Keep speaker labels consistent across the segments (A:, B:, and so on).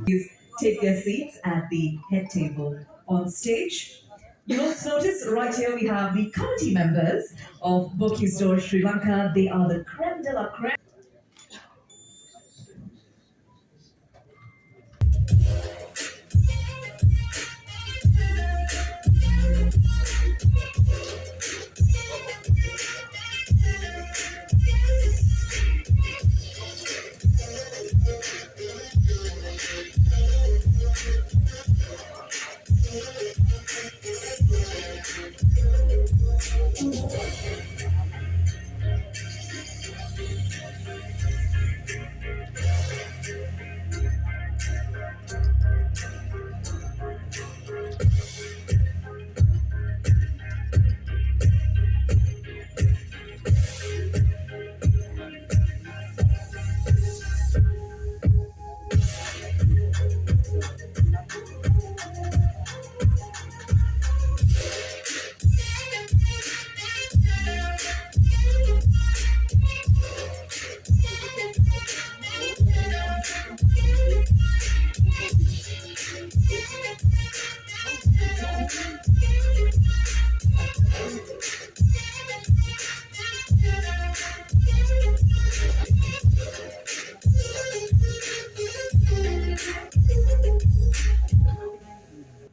A: Please take their seats at the head table on stage. You'll also notice right here we have the committee members of Boouse'Or Sri Lanka. They are the creme de la creme.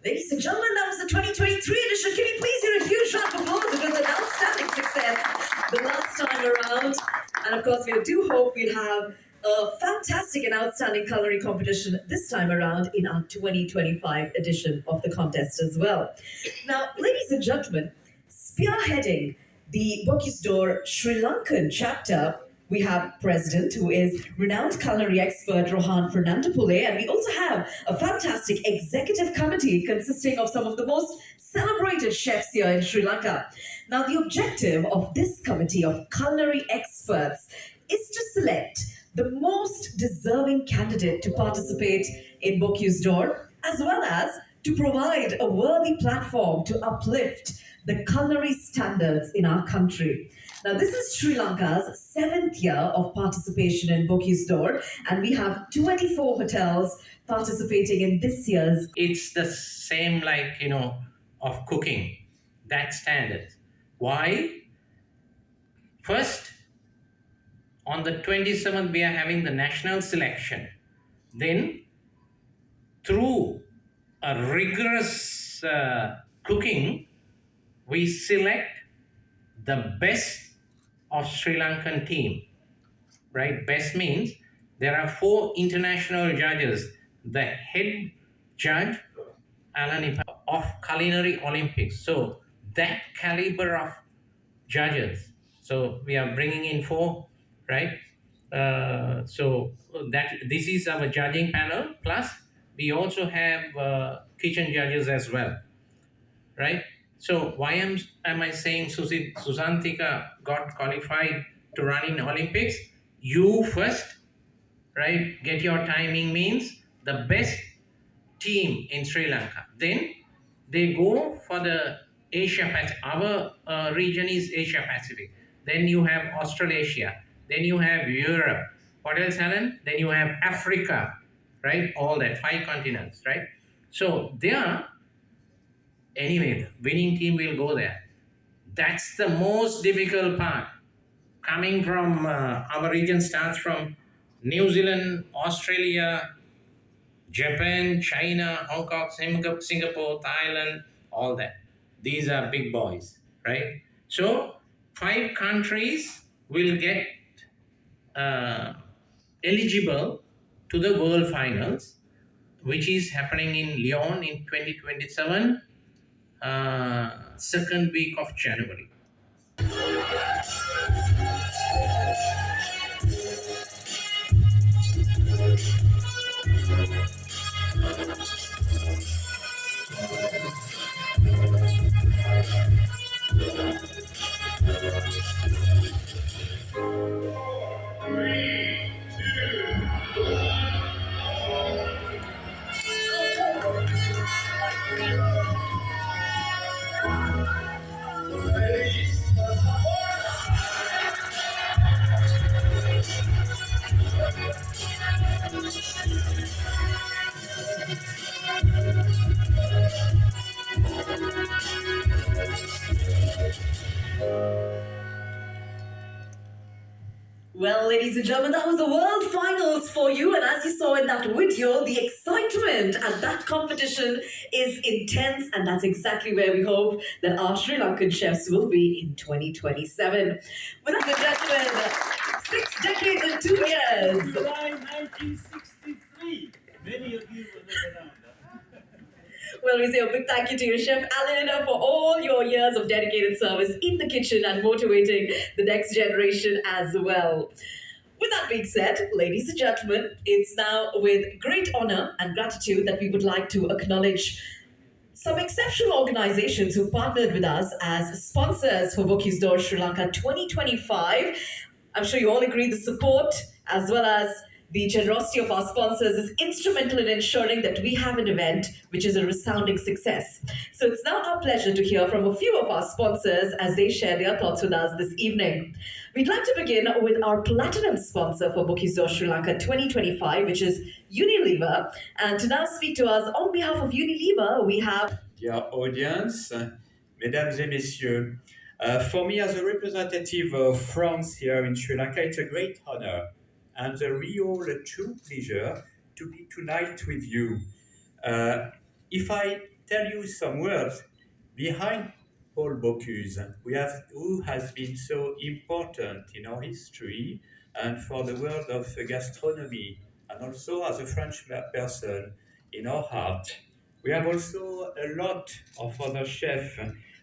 A: Ladies and gentlemen, that was the 2023 edition. Can you please hear a huge round of applause? It was an outstanding success the last time around. And of course, we do hope we'll have a fantastic and outstanding culinary competition this time around in our 2025 edition of the contest as well. Now, ladies and gentlemen, spearheading the Boouse'Or Sri Lankan chapter, we have President, who is renowned culinary expert Rohan Fernandapule, and we also have a fantastic executive committee consisting of some of the most celebrated chefs here in Sri Lanka. Now, the objective of this committee of culinary experts is to select the most deserving candidate to participate in Boouse'Or, as well as to provide a worthy platform to uplift the culinary standards in our country. Now, this is Sri Lanka's 7th year of participation in Boouse'Or, and we have 24 hotels participating in this year's.
B: It's the same like, of cooking, that standard. Why? First, on the 27th, we are having the national selection. Then, through a rigorous cooking, we select the best of Sri Lankan team, right? Best means there are 4 international judges. The head judge, Alan of Culinary Olympics. So that caliber of judges. So we are bringing in 4, right? So that this is our judging panel. Plus, we also have kitchen judges as well, right? So why am I saying Susantika got qualified to run in Olympics? You first, right? Get your timing means the best team in Sri Lanka. Then they go for the Asia Pacific. Our region is Asia Pacific. Then you have Australasia. Then you have Europe. What else, Alan? Then you have Africa, right? All that 5 continents, right? So there, anyway, the winning team will go there. That's the most difficult part. Coming from our region starts from New Zealand, Australia, Japan, China, Hong Kong, Singapore, Thailand, all that. These are big boys, right? So, five countries will get uh, eligible to the World Finals, which is happening in Lyon in 2027, second week of January.
A: Well, ladies and gentlemen, that was the World Finals for you. And as you saw in that video, the excitement at that competition is intense. And that's exactly where we hope that our Sri Lankan chefs will be in 2027. Without the gentlemen, 6 decades and 2 years.
C: July 1963. Many of you were never around.
A: Well, we say a big thank you to your chef, Alan, for all your years of dedicated service in the kitchen and motivating the next generation as well. With that being said, ladies and gentlemen, it's now with great honor and gratitude that we would like to acknowledge some exceptional organizations who partnered with us as sponsors for Boouse'Or Sri Lanka 2025. I'm sure you all agree the support as well as the generosity of our sponsors is instrumental in ensuring that we have an event which is a resounding success. So it's now our pleasure to hear from a few of our sponsors as they share their thoughts with us this evening. We'd like to begin with our platinum sponsor for Boouse'Or Sri Lanka 2025, which is Unilever. And to now speak to us on behalf of Unilever, we have
D: Dear audience, mesdames et messieurs, for me as a representative of France here in Sri Lanka, it's a great honor and a real true pleasure to be tonight with you. If I tell you some words behind Paul Bocuse, who has been so important in our history and for the world of gastronomy, and also as a French person in our heart. We have also a lot of other chefs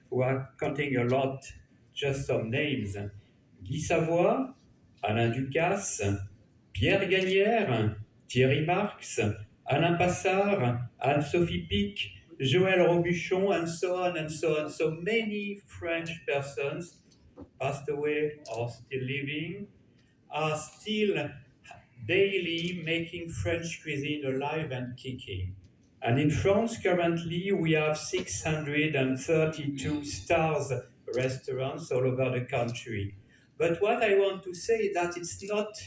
D: who are counting a lot, just some names. Guy Savoy, Alain Ducasse, Pierre Gagnère, Thierry Marx, Alain Passard, Anne-Sophie Pic, Joël Robuchon, and so on and so on. So many French persons passed away or still living, are still daily making French cuisine alive and kicking. And in France, currently, we have 632 stars restaurants all over the country. But what I want to say is that it's not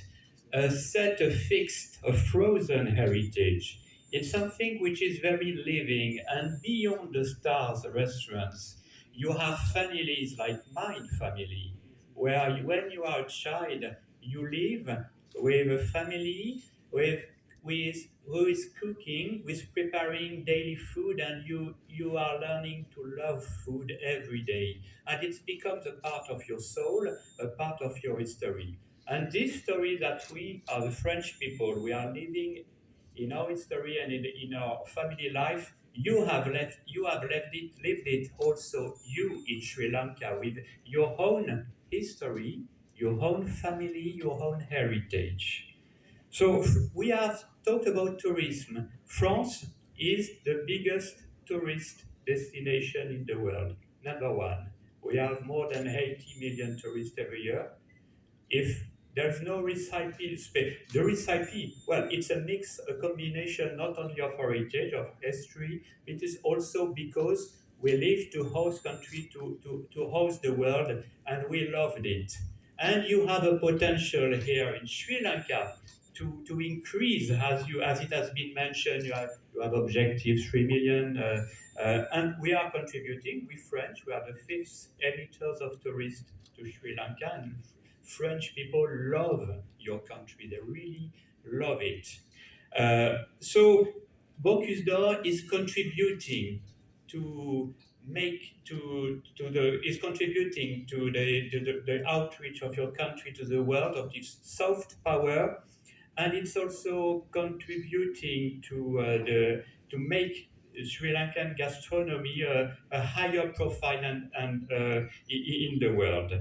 D: a set, a fixed, a frozen heritage. It's something which is very living, and beyond the stars restaurants, you have families like my family, where when you are a child, you live with a family with who is cooking, with preparing daily food, and you are learning to love food every day, and it becomes a part of your soul, a part of your history. And this story that we are the French people, we are living in our history and in our family life. Lived it also you in Sri Lanka with your own history, your own family, your own heritage. So we have talked about tourism. France is the biggest tourist destination in the world, number one. We have more than 80 million tourists every year. If there's no recipe space, the recipe, well, it's a mix, a combination not only of heritage, of history, it is also because we live to host country, to host the world, and we loved it. And you have a potential here in Sri Lanka to increase, as it has been mentioned, you have objective 3 million, and we are contributing. We French, we are the fifth emitters of tourists to Sri Lanka, and French people love your country. They really love it. So Boouse'Or is contributing to is contributing to the outreach of your country to the world, of this soft power, and it's also contributing to make Sri Lankan gastronomy a higher profile in the world.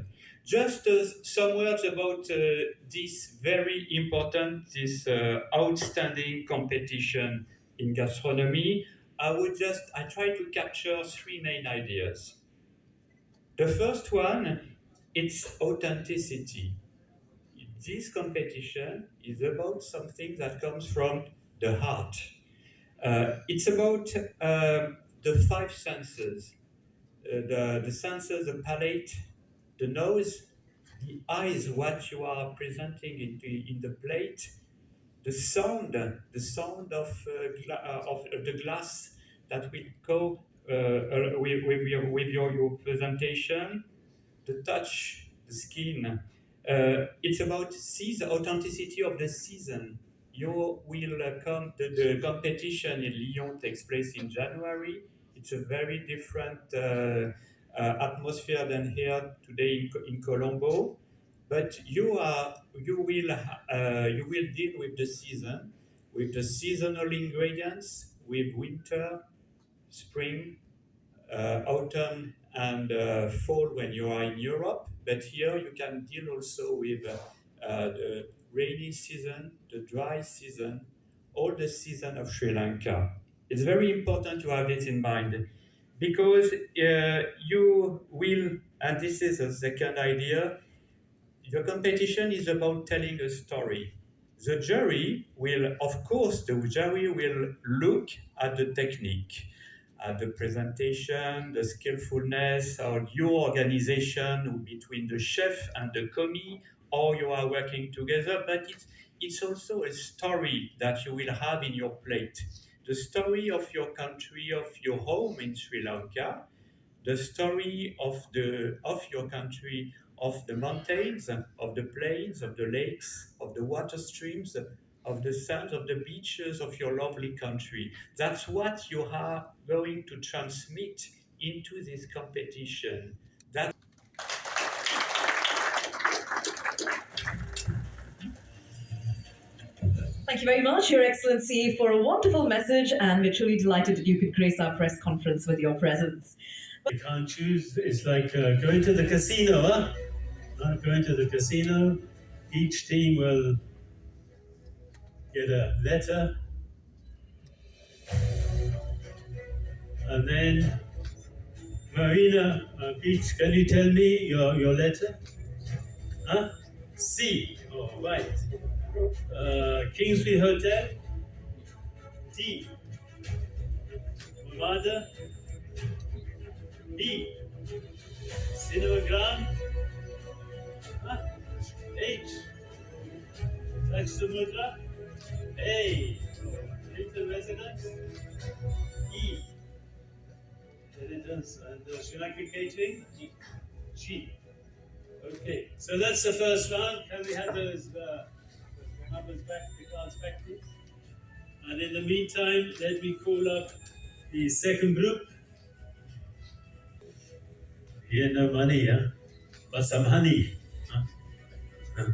D: Just some words about this very important, this outstanding competition in gastronomy. I try to capture three main ideas. The first one, it's authenticity. This competition is about something that comes from the heart. It's about the five senses, the senses, the palate, the nose, the eyes, what you are presenting in the plate, the sound of the glass that will go with your presentation, the touch, the skin. It's about see the authenticity of the season. You will come. The competition in Lyon takes place in January. It's a very different atmosphere than here today in Colombo. But you will deal with the seasonal ingredients, with winter, spring, autumn, and fall when you are in Europe. But here you can deal also with the rainy season, the dry season, all the season of Sri Lanka. It's very important to have it in mind because you will, and this is a second idea, the competition is about telling a story. The jury will, of course, the jury will look at the technique, at the presentation, the skillfulness, or your organization between the chef and the commis, or you are working together, but it's also a story that you will have in your plate. The story of your country, of your home in Sri Lanka, the story of your country, of the mountains, of the plains, of the lakes, of the water streams, of the sands, of the beaches of your lovely country. That's what you are going to transmit into this competition.
A: Thank you very much, Your Excellency, for a wonderful message, and we're truly delighted that you could grace our press conference with your presence.
C: You can't choose. It's like going to the casino, huh? Going to the casino. Each team will get a letter, and then Marina, Peach, can you tell me your letter? Huh? C. Oh, right. Kingsley Hotel. D. Mumada. B. Cinemagram. Huh? H. Saxamudra. A. Hilton Residence. E. Residence and Sri Lankan Catering. G. Okay, so that's the first round. Can we have those numbers back, the cards back, please? And in the meantime, let me call up the second group. Here, no money, huh? But some honey. Huh?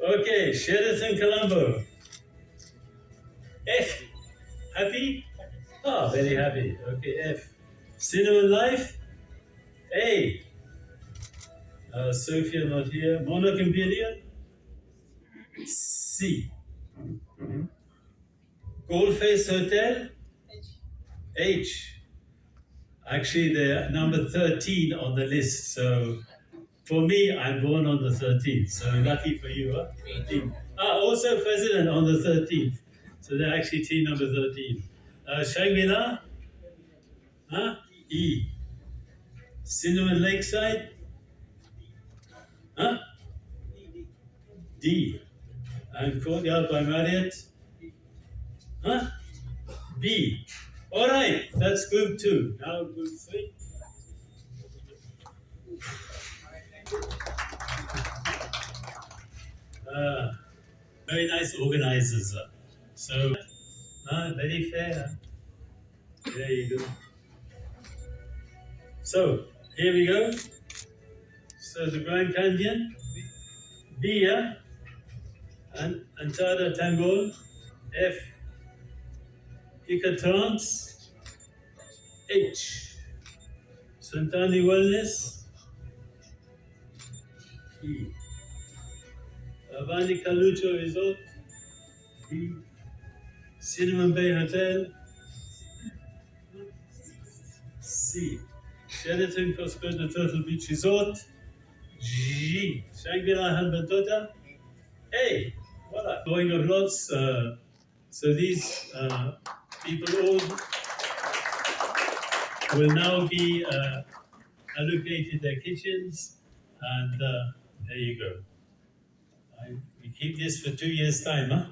C: Okay, Sheraton Colombo. F. Happy? Oh, very happy. Okay, F. Cinnamon Life. A. Sophia not here. Monarch Imperial. C. Goldface Hotel. H. Actually, they're number 13 on the list. So for me, I'm born on the 13th. So lucky for you, huh? 13. Also president on the 13th. So they're actually team number 13. Shangri-La. Huh? E. Cinnamon Lakeside. D. And Courtyard by Marriott. Huh? B. All right, that's group 2. Now group 3. Very nice organizers. So, very fair. There you go. So, here we go. So, the Grand Canyon, B, and Antada Tangol, F, Hikatrans, H, Santani Wellness, E, Avani Kalucho Resort, D, Cinnamon Bay Hotel, C, Sheraton Coscoda Turtle Beach Resort, G, Shangri-La Hanbantota, A, voila. Going of lots, so these people all will now be allocated their kitchens, and there you go. We keep this for 2 years' time, huh?